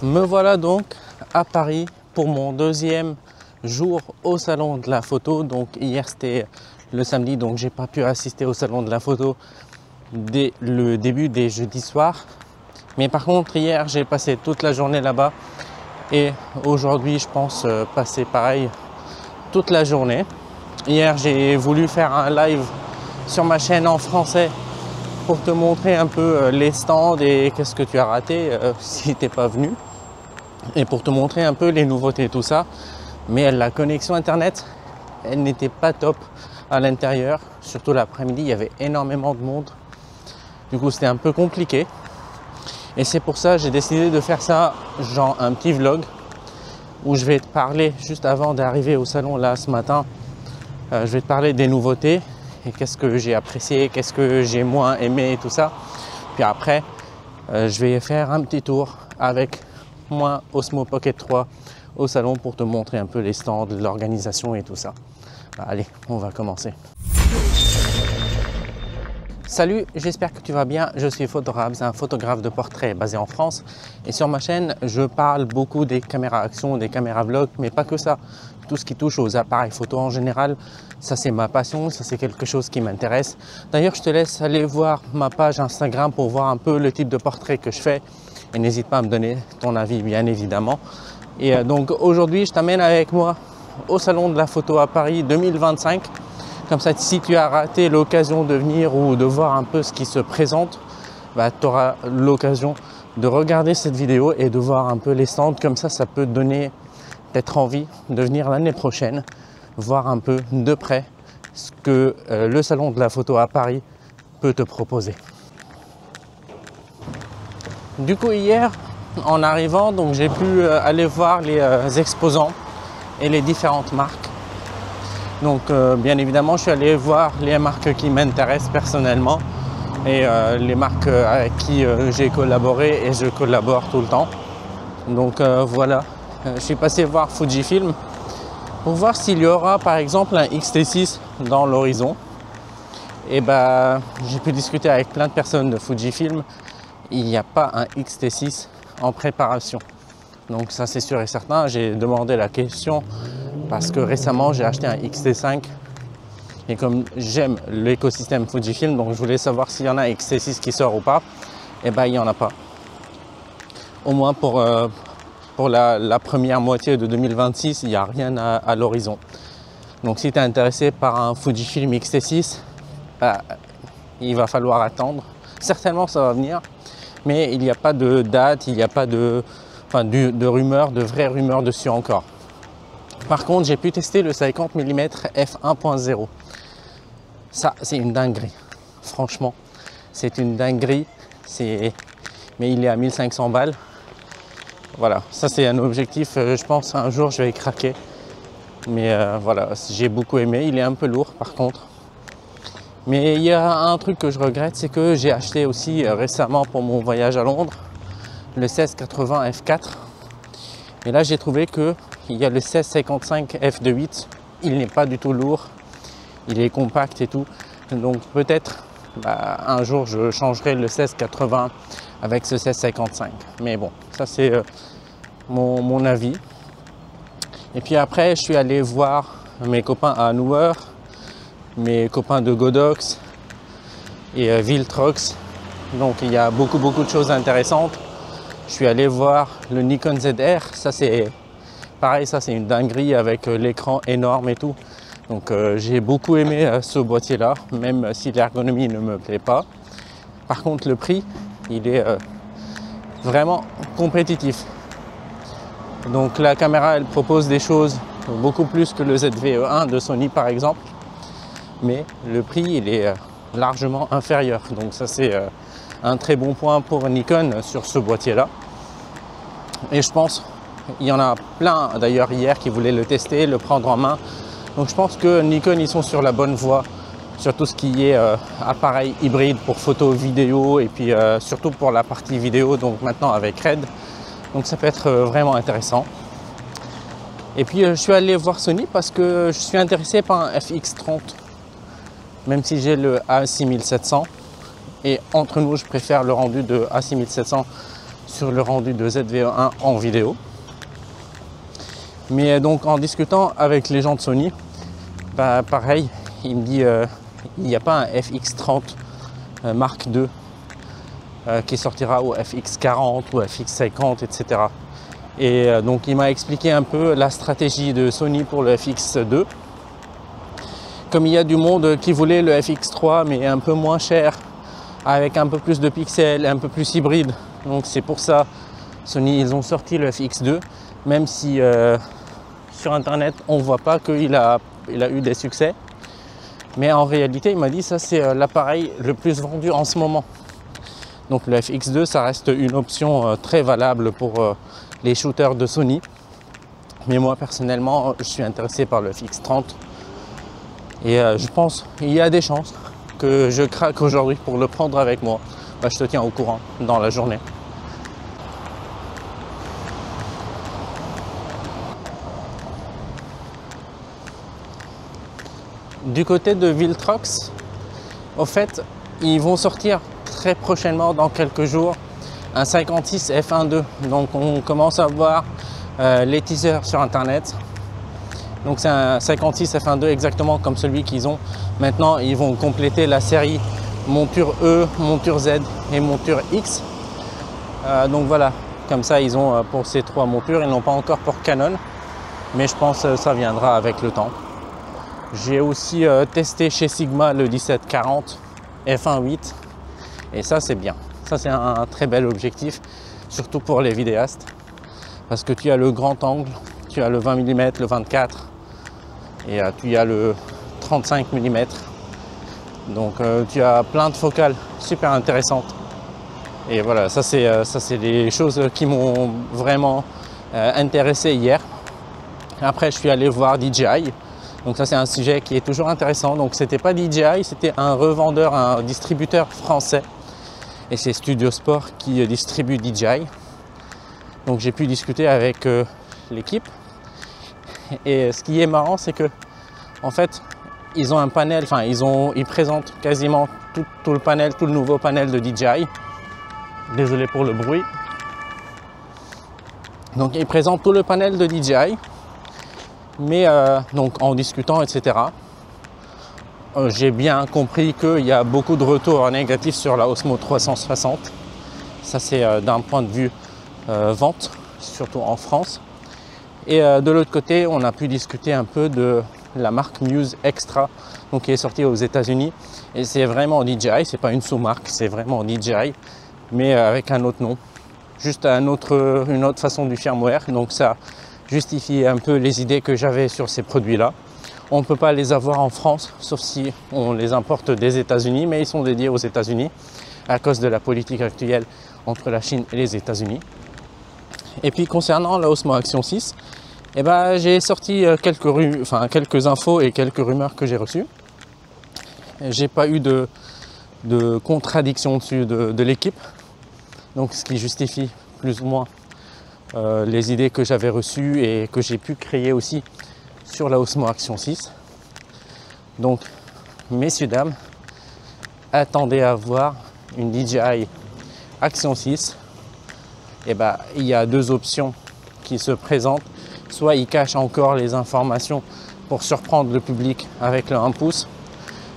Me voilà donc à Paris pour mon deuxième jour au salon de la photo. Donc hier c'était le samedi, donc j'ai pas pu assister au salon de la photo dès le début des jeudis soirs. Mais par contre hier j'ai passé toute la journée là-bas et aujourd'hui je pense passer pareil toute la journée. Hier j'ai voulu faire un live sur ma chaîne en français pour te montrer un peu les stands et qu'est-ce que tu as raté si t'es pas venu, et pour te montrer un peu les nouveautés, tout ça. Mais la connexion internet, elle n'était pas top à l'intérieur, surtout l'après-midi, il y avait énormément de monde. Du coup, c'était un peu compliqué. Et c'est pour ça que j'ai décidé de faire ça, genre un petit vlog, où je vais te parler, juste avant d'arriver au salon là ce matin, je vais te parler des nouveautés, et qu'est-ce que j'ai apprécié, qu'est-ce que j'ai moins aimé et tout ça. Puis après, je vais faire un petit tour avec moi Osmo Pocket 3 au salon pour te montrer un peu les stands, l'organisation et tout ça. Allez, on va commencer. Salut, j'espère que tu vas bien. Je suis Photograbs, un photographe de portrait basé en France. Et sur ma chaîne, je parle beaucoup des caméras action, des caméras vlog, mais pas que ça. Tout ce qui touche aux appareils photo en général, ça c'est ma passion, ça c'est quelque chose qui m'intéresse. D'ailleurs, je te laisse aller voir ma page Instagram pour voir un peu le type de portrait que je fais. Et n'hésite pas à me donner ton avis, bien évidemment. Et donc aujourd'hui, je t'amène avec moi au salon de la photo à Paris 2025. Comme ça, si tu as raté l'occasion de venir ou de voir un peu ce qui se présente, tu auras l'occasion de regarder cette vidéo et de voir un peu les stands. Comme ça peut te donner peut-être envie de venir l'année prochaine, voir un peu de près ce que le salon de la photo à Paris peut te proposer. Du coup, hier, en arrivant, donc j'ai pu aller voir les exposants et les différentes marques. Donc bien évidemment, je suis allé voir les marques qui m'intéressent personnellement et les marques avec qui j'ai collaboré et je collabore tout le temps. Donc voilà, je suis passé voir Fujifilm pour voir s'il y aura par exemple un X-T6 dans l'horizon. Et j'ai pu discuter avec plein de personnes de Fujifilm. Il n'y a pas un X-T6 en préparation. Donc ça c'est sûr et certain. J'ai demandé la question parce que récemment j'ai acheté un X-T5 et comme j'aime l'écosystème Fujifilm, donc je voulais savoir s'il y en a un X-T6 qui sort ou pas. Et il n'y en a pas. Au moins pour la première moitié de 2026, il n'y a rien à l'horizon. Donc si tu es intéressé par un Fujifilm X-T6, il va falloir attendre. Certainement ça va venir, mais il n'y a pas de date, il n'y a pas de rumeurs, de vraies rumeurs dessus encore. Par contre, j'ai pu tester le 50 mm f1.0. Ça, c'est une dinguerie. Franchement, c'est une dinguerie. Mais il est à 1500 balles. Voilà, ça c'est un objectif. Je pense un jour je vais craquer. Mais voilà, j'ai beaucoup aimé. Il est un peu lourd par contre. Mais il y a un truc que je regrette, c'est que j'ai acheté aussi récemment pour mon voyage à Londres le 1680 f4. Et là, j'ai trouvé qu'il y a le 1655 f2.8. Il n'est pas du tout lourd. Il est compact et tout. Donc peut-être un jour, je changerai le 1680 avec ce 1655. Mais bon, ça c'est mon avis. Et puis après, je suis allé voir mes copains à Newer, mes copains de Godox et Viltrox. Donc il y a beaucoup de choses intéressantes. Je suis allé voir le Nikon ZR. Ça c'est pareil, ça c'est une dinguerie avec l'écran énorme et tout. Donc j'ai beaucoup aimé ce boîtier là, même si l'ergonomie ne me plaît pas. Par contre le prix, il est vraiment compétitif. Donc la caméra, elle propose des choses beaucoup plus que le ZV-E1 de Sony par exemple. Mais le prix, il est largement inférieur. Donc ça c'est un très bon point pour Nikon sur ce boîtier là. Et je pense, il y en a plein d'ailleurs hier qui voulaient le tester, le prendre en main. Donc je pense que Nikon, ils sont sur la bonne voie sur tout ce qui est appareil hybride pour photo, vidéo et puis surtout pour la partie vidéo, donc maintenant avec Red. Donc ça peut être vraiment intéressant. Et puis je suis allé voir Sony parce que je suis intéressé par un FX30. Même si j'ai le A6700. Et entre nous, je préfère le rendu de A6700 sur le rendu de ZV-1 en vidéo. Mais donc en discutant avec les gens de Sony, bah, pareil, il me dit il n'y a pas un FX30 Mark II qui sortira au FX40 ou FX50, etc. Et donc il m'a expliqué un peu la stratégie de Sony pour le FX2. Comme il y a du monde qui voulait le FX3 mais un peu moins cher, avec un peu plus de pixels, un peu plus hybride. Donc c'est pour ça Sony ils ont sorti le FX2, même si sur internet on voit pas qu'il a eu des succès. Mais en réalité il m'a dit ça c'est l'appareil le plus vendu en ce moment. Donc le FX2 ça reste une option très valable pour les shooters de Sony. Mais moi personnellement je suis intéressé par le FX30. Et je pense qu'il y a des chances que je craque aujourd'hui pour le prendre avec moi. Bah, je te tiens au courant dans la journée. Du côté de Viltrox, au fait, ils vont sortir très prochainement, dans quelques jours, un 56 F1.2. Donc on commence à voir les teasers sur internet. Donc c'est un 56 F1.2 exactement comme celui qu'ils ont. Maintenant, ils vont compléter la série monture E, monture Z et monture X. Donc voilà, comme ça ils ont pour ces trois montures. Ils n'ont pas encore pour Canon, mais je pense que ça viendra avec le temps. J'ai aussi testé chez Sigma le 1740 F1.8 et ça c'est bien. Ça c'est un très bel objectif, surtout pour les vidéastes, parce que tu as le grand angle, tu as le 20 mm, le 24 et tu as le 35 mm. Donc tu as plein de focales super intéressantes. Et voilà, ça c'est des choses qui m'ont vraiment intéressé hier. Après je suis allé voir DJI. Donc ça c'est un sujet qui est toujours intéressant. Donc c'était pas DJI, c'était un revendeur, un distributeur français. Et c'est Studio Sport qui distribue DJI. Donc j'ai pu discuter avec l'équipe. Et ce qui est marrant, c'est que en fait, ils ont un panel, enfin ils présentent quasiment tout le panel, tout le nouveau panel de DJI. Désolé pour le bruit. Donc ils présentent tout le panel de DJI. Mais donc en discutant, etc., j'ai bien compris qu'il y a beaucoup de retours négatifs sur la Osmo 360. Ça c'est d'un point de vue vente, surtout en France. Et de l'autre côté, on a pu discuter un peu de la marque Muse Extra, donc qui est sortie aux États-Unis. Et c'est vraiment DJI, c'est pas une sous-marque, c'est vraiment DJI, mais avec un autre nom, juste une autre façon du firmware. Donc ça justifie un peu les idées que j'avais sur ces produits-là. On ne peut pas les avoir en France, sauf si on les importe des États-Unis, mais ils sont dédiés aux États-Unis à cause de la politique actuelle entre la Chine et les États-Unis. Et puis concernant la Osmo Action 6, eh ben, j'ai sorti quelques infos et quelques rumeurs que j'ai reçues. J'ai pas eu de contradiction dessus de l'équipe, donc ce qui justifie plus ou moins les idées que j'avais reçues et que j'ai pu créer aussi sur la Osmo Action 6. Donc, messieurs, dames, attendez à voir une DJI Action 6. Et ben, il y a deux options qui se présentent. Soit ils cachent encore les informations pour surprendre le public avec le 1 pouce,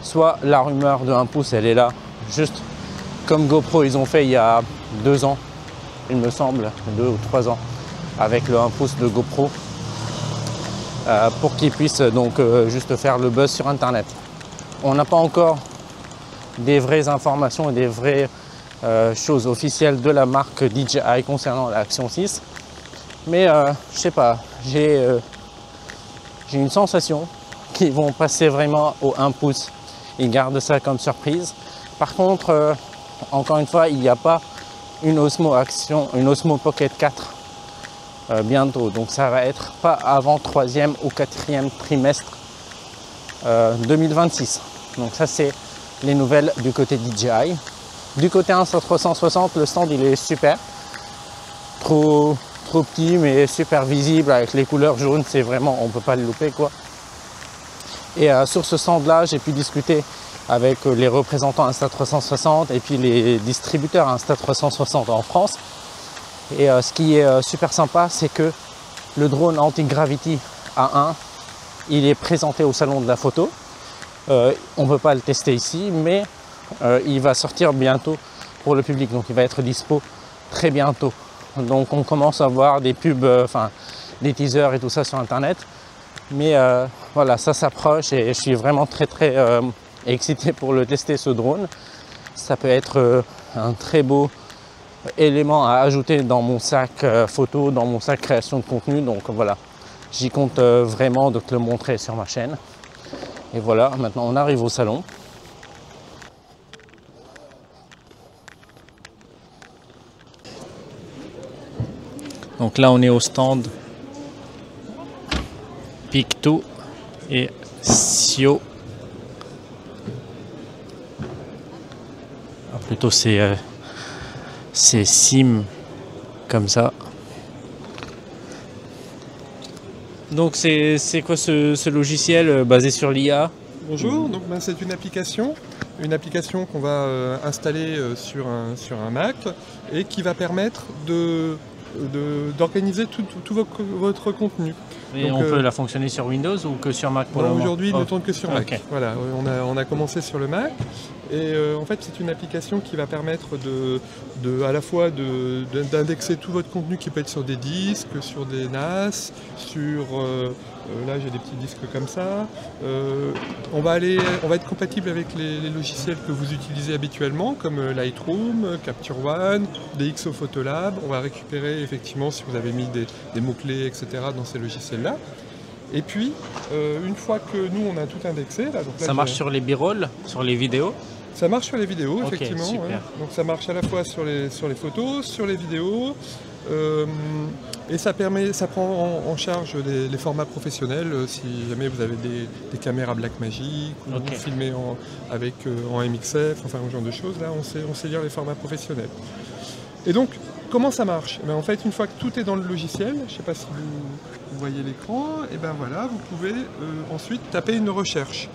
soit la rumeur de 1 pouce, elle est là, juste comme GoPro, ils ont fait il y a 2 ans, il me semble, 2 ou 3 ans, avec le 1 pouce de GoPro, pour qu'ils puissent donc juste faire le buzz sur Internet. On n'a pas encore des vraies informations et des vraies choses officielles de la marque DJI concernant l'Action 6. Mais je sais pas, j'ai une sensation qu'ils vont passer vraiment au 1 pouce. Ils gardent ça comme surprise. Par contre, encore une fois, il n'y a pas une Osmo Pocket 4 bientôt. Donc ça va être pas avant 3e ou 4e trimestre 2026. Donc ça c'est les nouvelles du côté DJI. Du côté Insta360, le stand il est super. Trop petit mais super visible avec les couleurs jaunes, c'est vraiment, on peut pas le louper quoi. Et sur ce stand là, j'ai pu discuter avec les représentants Insta360 et puis les distributeurs Insta360 en France. Et ce qui est super sympa, c'est que le drone anti-gravity A1, il est présenté au salon de la photo. On ne peut pas le tester ici, mais il va sortir bientôt pour le public. Donc il va être dispo très bientôt. Donc on commence à voir des pubs, des teasers et tout ça sur internet. Mais voilà, ça s'approche et je suis vraiment très excité pour le tester, ce drone. Ça peut être un très beau élément à ajouter dans mon sac photo, dans mon sac création de contenu. Donc voilà, j'y compte vraiment de te le montrer sur ma chaîne. Et voilà, maintenant on arrive au salon. Donc là on est au stand Picto et Sio. Plutôt c'est Sim comme ça. Donc c'est quoi ce logiciel basé sur l'IA? Bonjour, donc c'est une application qu'on va installer sur un Mac et qui va permettre d'organiser tout votre contenu. Et donc, on peut la fonctionner sur Windows ou que sur Mac pour le moment? Aujourd'hui, il ne tourne que sur Mac. Okay. Voilà, on a commencé sur le Mac et en fait, c'est une application qui va permettre à la fois d'indexer tout votre contenu qui peut être sur des disques, sur des NAS, sur là j'ai des petits disques comme ça. On va être compatible avec les logiciels que vous utilisez habituellement, comme Lightroom, Capture One, DxO Photolab. On va récupérer effectivement si vous avez mis des mots-clés, etc. dans ces logiciels-là. Et puis, une fois que nous on a tout indexé, là, donc là, ça marche sur les b-roll, sur les vidéos? Ça marche sur les vidéos, okay, effectivement. Super. Ouais. Donc ça marche à la fois sur les photos, sur les vidéos. Et ça prend en charge les formats professionnels si jamais vous avez des caméras Blackmagic ou vous filmez en MXF, enfin ce genre de choses. Là, on sait lire les formats professionnels. Et donc, comment ça marche? En fait, une fois que tout est dans le logiciel, je ne sais pas si vous voyez l'écran, et ben voilà, vous pouvez ensuite taper une recherche.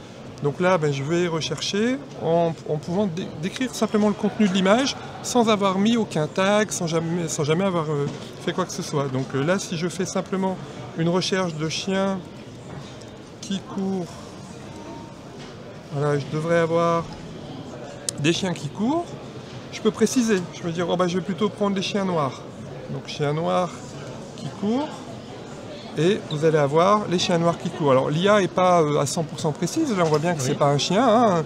Donc là, je vais rechercher en pouvant décrire simplement le contenu de l'image sans avoir mis aucun tag, sans jamais avoir fait quoi que ce soit. Donc là, si je fais simplement une recherche de chien qui court, voilà, je devrais avoir des chiens qui courent. Je peux préciser, je peux dire, je vais plutôt prendre des chiens noirs. Donc chien noir qui court. Et vous allez avoir les chiens noirs qui courent. Alors l'IA n'est pas à 100% précise, là on voit bien que c'est pas un chien, hein.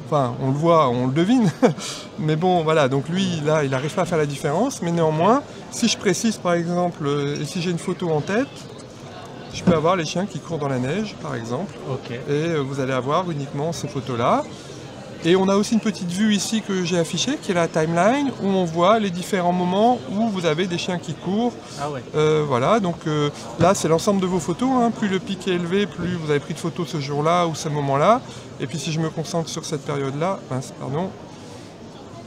Enfin on le voit, on le devine, mais bon voilà, donc lui là il n'arrive pas à faire la différence, mais néanmoins, si je précise par exemple, et si j'ai une photo en tête, je peux avoir les chiens qui courent dans la neige par exemple, et vous allez avoir uniquement ces photos-là. Et on a aussi une petite vue ici que j'ai affichée, qui est la timeline, où on voit les différents moments où vous avez des chiens qui courent. Ah ouais. Voilà, donc là c'est l'ensemble de vos photos, hein. Plus le pic est élevé, plus vous avez pris de photos ce jour-là ou ce moment-là. Et puis si je me concentre sur cette période-là, pardon,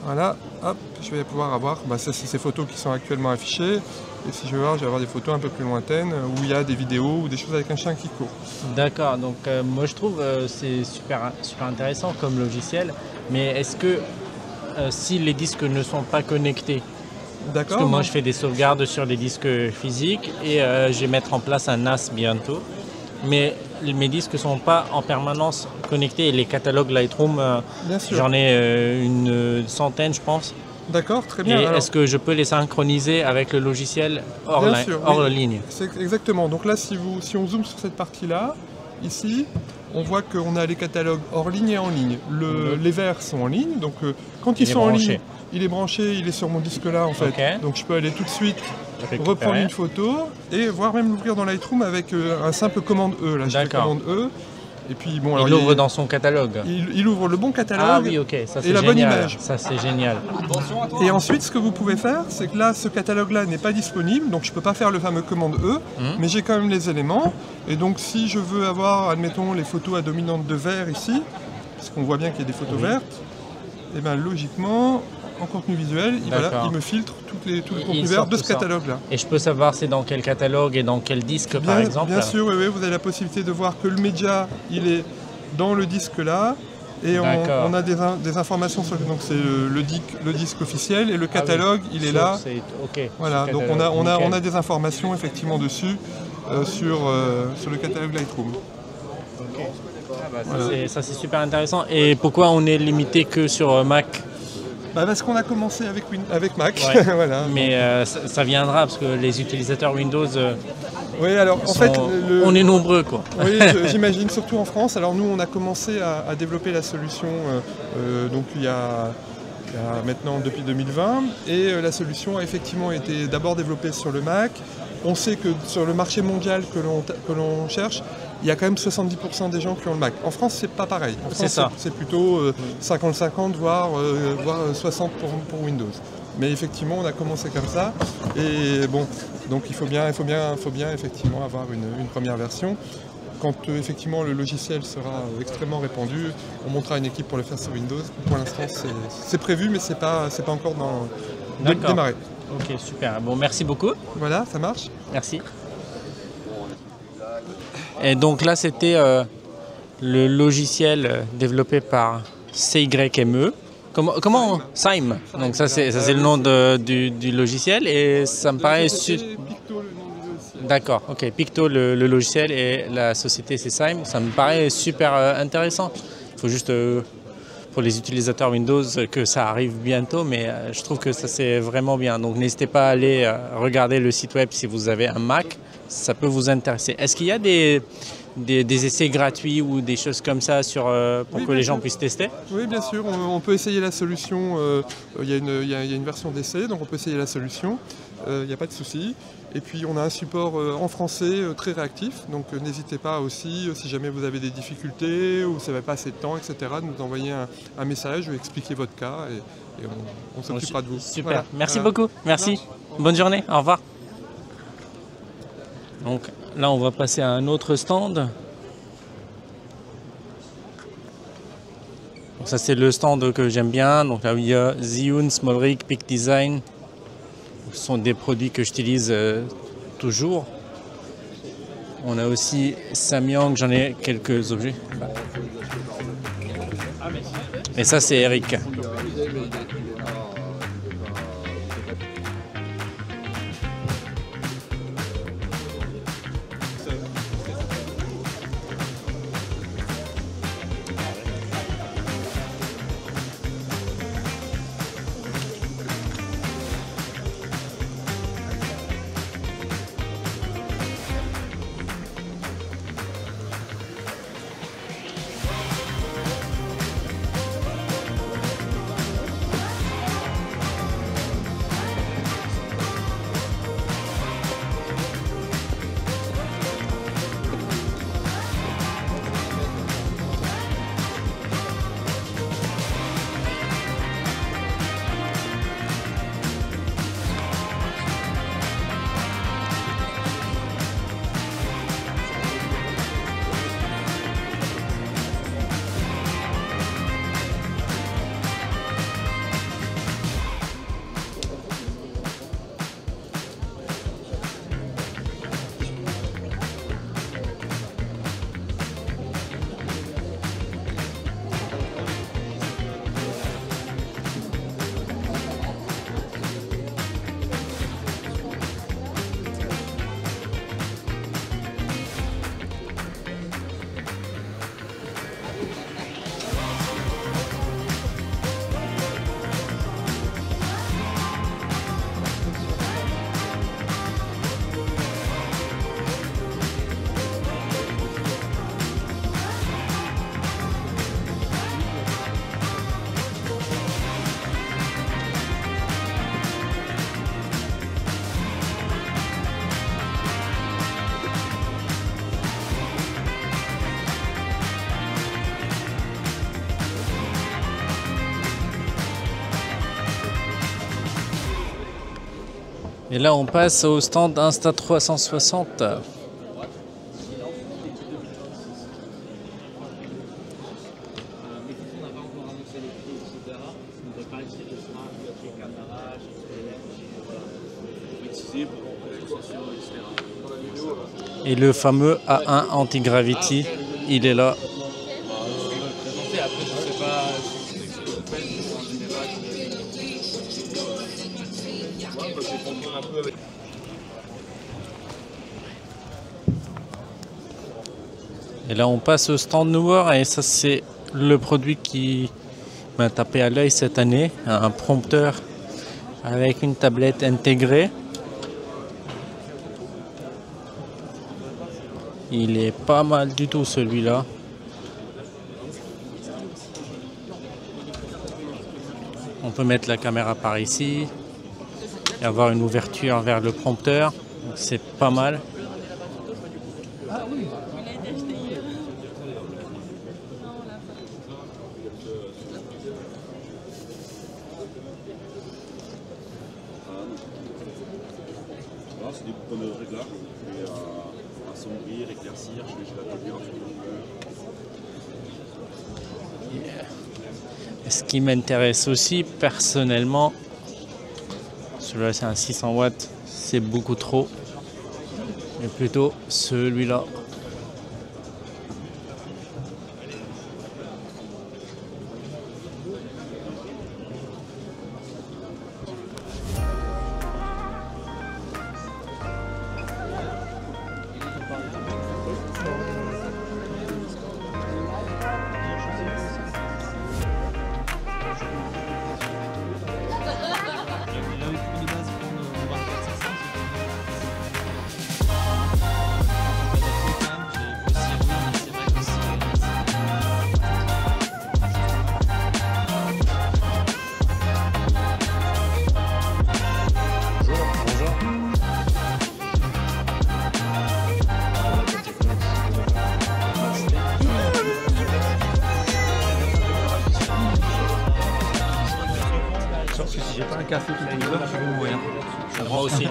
voilà, hop, je vais pouvoir avoir, ça c'est ces photos qui sont actuellement affichées. Et si je vais avoir des photos un peu plus lointaines où il y a des vidéos ou des choses avec un chien qui court. D'accord, donc moi je trouve c'est super intéressant comme logiciel, mais est-ce que si les disques ne sont pas connectés, parce que moi je fais des sauvegardes sur des disques physiques et je vais mettre en place un NAS bientôt, mais mes disques ne sont pas en permanence connectés et les catalogues Lightroom, j'en ai une centaine je pense. D'accord, très bien. Et est-ce que je peux les synchroniser avec le logiciel hors ligne? Exactement. Donc là, si on zoome sur cette partie-là, ici, on voit qu'on a les catalogues hors ligne et en ligne. Les verts sont en ligne, donc quand ils sont en ligne, il est branché, il est sur mon disque là en fait. Donc je peux aller tout de suite reprendre une photo et voire même l'ouvrir dans Lightroom avec un simple commande E. Là, je fais commande E. Et puis, bon, alors, il ouvre dans son catalogue. Il ouvre le bon catalogue et la bonne image. Ça c'est génial. Et ensuite, ce que vous pouvez faire, c'est que là, ce catalogue-là n'est pas disponible, donc je ne peux pas faire le fameux commande E, mais j'ai quand même les éléments. Et donc, si je veux avoir, admettons, les photos à dominante de vert ici, parce qu'on voit bien qu'il y a des photos vertes, et bien logiquement, en contenu visuel, il me filtre tout le contenu vert de ce catalogue-là. Et je peux savoir c'est dans quel catalogue et dans quel disque par exemple? Bien sûr, oui, vous avez la possibilité de voir que le média, il est dans le disque là, et on a des informations sur donc c'est le disque officiel et le catalogue, il est là. Voilà, donc on a des informations effectivement dessus sur le catalogue Lightroom. Voilà. Ça c'est super intéressant. Et pourquoi on est limité que sur Mac? Parce qu'on a commencé avec Mac. Ouais. Voilà. Mais ça viendra parce que les utilisateurs Windows, oui, alors en fait, on est nombreux quoi. Oui, j'imagine, surtout en France. Alors nous, on a commencé à développer la solution donc il y a maintenant depuis 2020, et la solution a effectivement été d'abord développée sur le Mac. On sait que sur le marché mondial que l'on cherche, il y a quand même 70% des gens qui ont le Mac. En France, c'est pas pareil. En France, c'est plutôt 50-50, voire 60 pour Windows. Mais effectivement, on a commencé comme ça. Et bon, donc il faut bien effectivement avoir une première version. Quand effectivement le logiciel sera extrêmement répandu, on montera une équipe pour le faire sur Windows. Pour l'instant, c'est prévu, mais c'est pas encore démarré. Ok, super. Bon, merci beaucoup. Voilà, ça marche. Merci. Et donc là, c'était le logiciel développé par CYME. Comment Sime. Donc ça, c'est le nom du logiciel, et ça me paraît... Picto, le nom du logiciel. D'accord, ok. Picto, le logiciel, et la société, c'est Sime. Ça me paraît super intéressant. Il faut juste... pour les utilisateurs Windows que ça arrive bientôt, mais je trouve que ça c'est vraiment bien. Donc n'hésitez pas à aller regarder le site web si vous avez un Mac, ça peut vous intéresser. Est-ce qu'il y a des essais gratuits ou des choses comme ça pour que les gens puissent tester? Oui, bien sûr, on peut essayer la solution. Il y a une version d'essai, donc on peut essayer la solution, il n'y a pas de souci. Et puis on a un support en français très réactif, donc n'hésitez pas aussi, si jamais vous avez des difficultés ou vous n'avez pas assez de temps, etc., de nous envoyer un message, expliquer votre cas, et on s'occupera de vous. Super, voilà. Merci beaucoup, merci. Bonne journée, au revoir. Donc là on va passer à un autre stand. Donc, ça c'est le stand que j'aime bien, donc là il y a Zhiyun, Smallrig, Peak Design. Ce sont des produits que j'utilise toujours. On a aussi Samyang, j'en ai quelques objets. Et ça c'est Eric. Et là, on passe au stand Insta360. Et le fameux A1 Anti-Gravity, il est là. Et là on passe au stand Newer et ça c'est le produit qui m'a tapé à l'œil cette année, un prompteur avec une tablette intégrée. Il est pas mal du tout celui-là. On peut mettre la caméra par ici et avoir une ouverture vers le prompteur. C'est pas mal. C'est des boutons de réglage. Assombrir, éclaircir, j'ai la lumière sur le bleu. Ce qui m'intéresse aussi personnellement, celui-là c'est un 600 watts, c'est beaucoup trop, mais plutôt celui-là. Parce que si j'ai pas un café toutes les heures, je vais mourir. Moi aussi.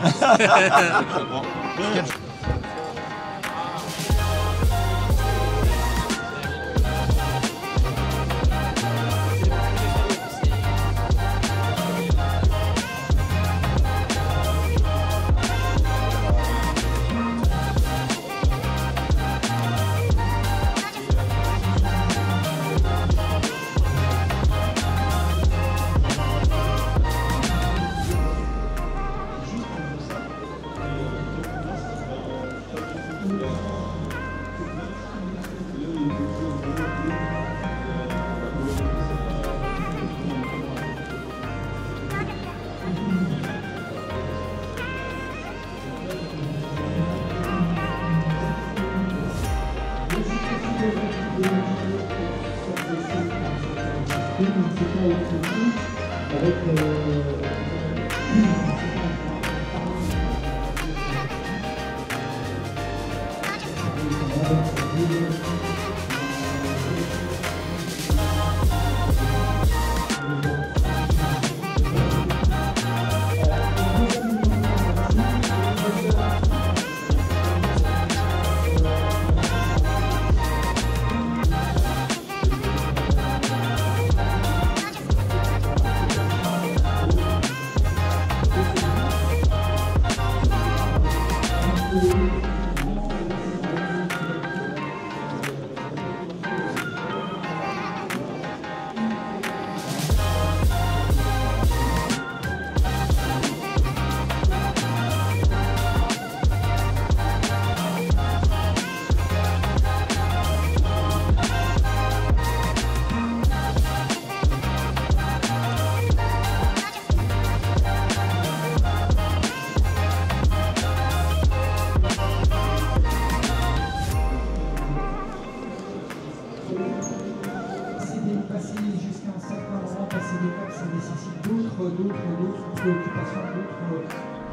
préoccupations,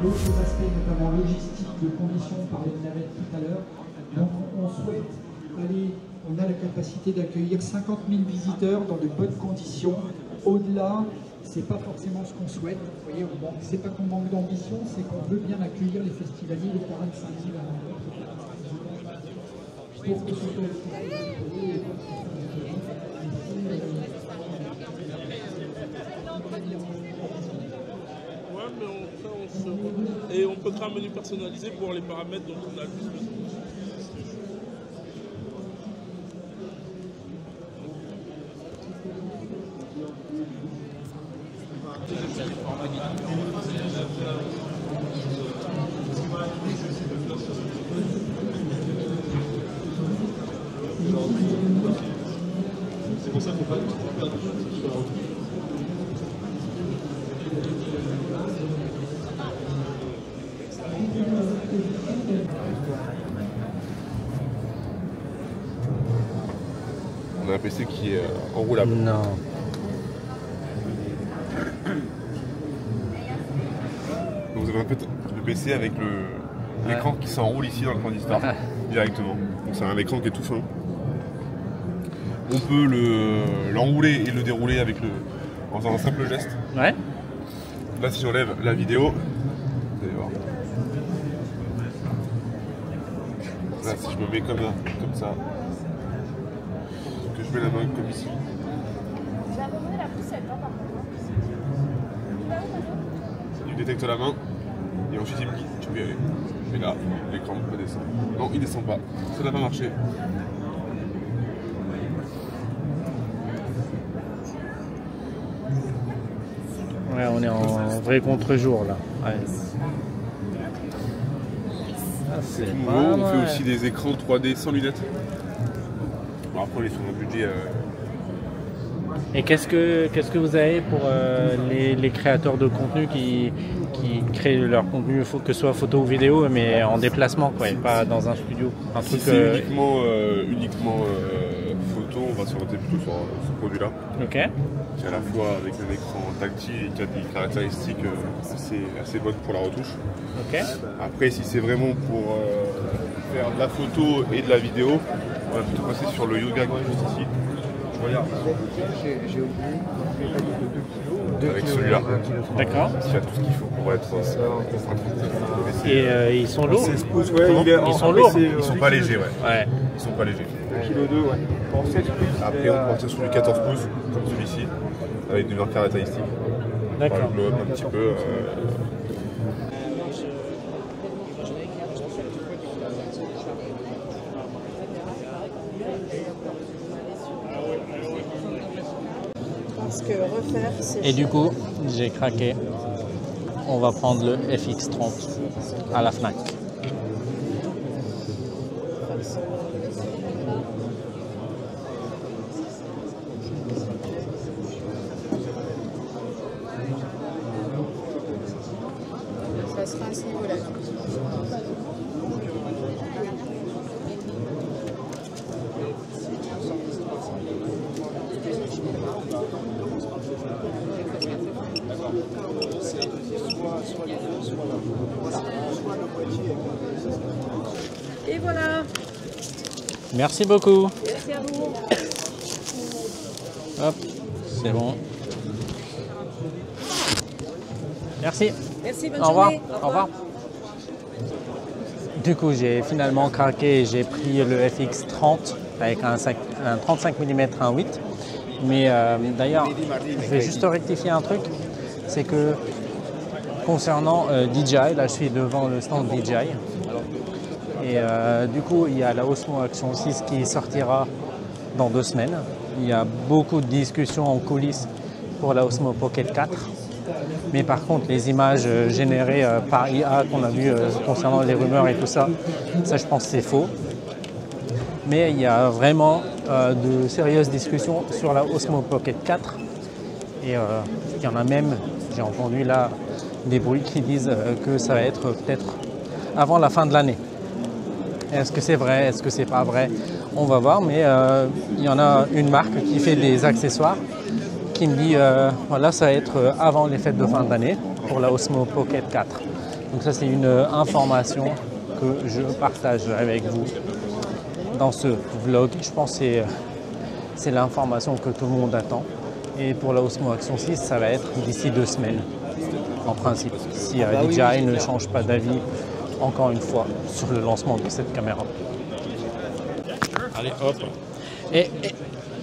d'autres aspects, notamment logistiques, de conditions, on parlait de navettes tout à l'heure. Donc on souhaite aller, on a la capacité d'accueillir 50 000 visiteurs dans de bonnes conditions. Au-delà, c'est pas forcément ce qu'on souhaite. Vous voyez, c'est pas qu'on manque d'ambition, c'est qu'on veut bien accueillir les festivaliers, les 45 000 pour que ce soit et on peut créer un menu personnalisé pour les paramètres dont on a le plus besoin. C'est pour ça qu'on peut perdre de choses. On a un PC qui est enroulable. Non. Donc vous avez en fait le PC avec l'écran qui s'enroule ici dans le transistor directement. Donc c'est un écran qui est tout fin. On peut l'enrouler et le dérouler en faisant un simple geste. Ouais. Là si j'enlève la vidéo, vous allez voir. Là si je me mets comme ça, que je mets la main comme ici. Il détecte la main et ensuite il me dit tu peux y aller. Et là, l'écran peut descendre. Non, il descend pas. Ça n'a pas marché. Ouais, on est en vrai contre-jour là. Ouais. Ah, c'est Tout pas nouveau, on mal. fait aussi des écrans 3D sans lunettes. Bon, après on est sur un budget. Et qu'est-ce que vous avez pour les créateurs de contenu qui créent leur contenu, faut que ce soit photo ou vidéo, mais en déplacement, quoi, et pas dans un studio. Un Si truc. c'est uniquement photo, on va s'orienter plutôt sur ce produit-là. Ok. Qui est à la fois avec un écran tactile et qui a des caractéristiques assez bonnes pour la retouche. Ok. Après, si c'est vraiment pour faire de la photo et de la vidéo, on va plutôt passer sur le Yoga qui est juste ici. Je regarde. Avec celui-là. D'accord. Il y a tout ce qu'il faut pour être Et ils sont lourds. Ils sont lourds. Ils sont pas légers, ouais. Ouais. Ils sont pas légers. 2,2 kg, ouais. Après, on peut partir sur du 14 pouces, comme celui-ci, avec de meilleures caractéristiques. D'accord. On va le blow up un petit peu. Parce que refaire, c'est Et du coup, j'ai craqué. On va prendre le FX30 à la Fnac. ça sera à ce niveau-là. Et voilà. Merci beaucoup. Merci à vous. Hop, c'est bon. Merci. Merci, bonne Au revoir. journée. Au revoir. Du coup, j'ai finalement craqué et j'ai pris le FX30 avec un 35 mm 1.8. Mais d'ailleurs, je vais juste rectifier un truc. C'est que concernant DJI, là je suis devant le stand DJI. Et du coup, il y a la Osmo Action 6 qui sortira dans 2 semaines. Il y a beaucoup de discussions en coulisses pour la Osmo Pocket 4. Mais par contre, les images générées par IA qu'on a vues concernant les rumeurs et tout ça, ça je pense que c'est faux. Mais il y a vraiment de sérieuses discussions sur la Osmo Pocket 4. Et il y en a même, j'ai entendu là, des bruits qui disent que ça va être peut-être avant la fin de l'année. Est-ce que c'est vrai? Est-ce que c'est pas vrai? On va voir, mais il y en a une marque qui fait des accessoires qui me dit voilà, ça va être avant les fêtes de fin d'année pour la Osmo Pocket 4. Donc ça, c'est une information que je partage avec vous dans ce vlog. Je pense que c'est l'information que tout le monde attend. Et pour la Osmo Action 6, ça va être d'ici 2 semaines, en principe, si DJI ne change pas d'avis encore une fois sur le lancement de cette caméra. Allez, hop.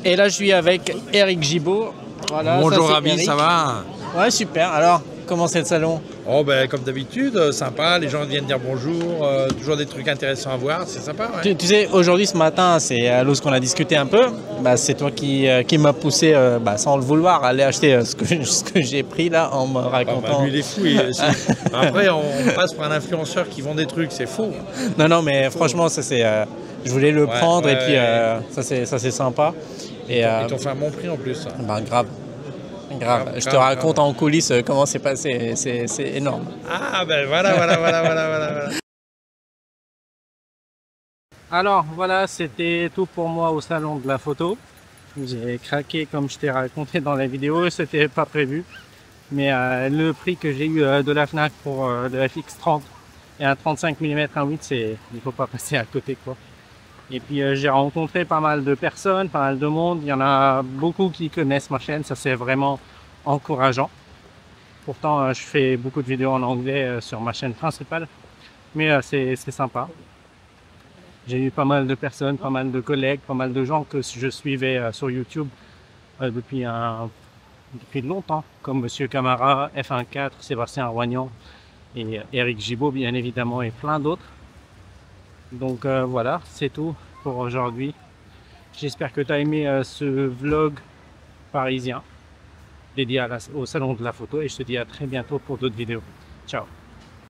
Et là, je suis avec Eric Gibaud. Voilà, Bonjour ça, Ami, Eric. ça va? Ouais, super. Alors, comment c'est le salon? Oh ben comme d'habitude, sympa, les gens viennent dire bonjour, toujours des trucs intéressants à voir, c'est sympa. Ouais. Tu sais, aujourd'hui, ce matin, c'est lorsqu'on a discuté un peu, bah, c'est toi qui m'as poussé, sans le vouloir, à aller acheter ce que j'ai pris là en me Ah, racontant. bah, lui il est fou. Après on passe par un influenceur qui vend des trucs, c'est faux. Non, mais franchement, ça c'est Je voulais le Ouais, prendre et ouais, puis ouais. ça c'est sympa. Et Ils t'ont fait un bon prix en plus. ben, grave. Grave. Je te raconte en coulisses comment c'est passé. C'est énorme. Ah ben voilà. Alors voilà, c'était tout pour moi au salon de la photo. J'ai craqué comme je t'ai raconté dans la vidéo, c'était pas prévu. Mais le prix que j'ai eu de la Fnac pour le FX30 et un 35 mm 1.8, il faut pas passer à côté quoi. Et puis j'ai rencontré pas mal de personnes, pas mal de monde. Il y en a beaucoup qui connaissent ma chaîne, ça c'est vraiment encourageant. Pourtant je fais beaucoup de vidéos en anglais sur ma chaîne principale, mais c'est sympa. J'ai eu pas mal de personnes, pas mal de collègues, pas mal de gens que je suivais sur YouTube depuis longtemps, comme Monsieur Camara, F1.4, Sébastien Roignan et Eric Gibaud bien évidemment et plein d'autres. Donc voilà, c'est tout pour aujourd'hui. J'espère que tu as aimé ce vlog parisien dédié au salon de la photo et je te dis à très bientôt pour d'autres vidéos. Ciao!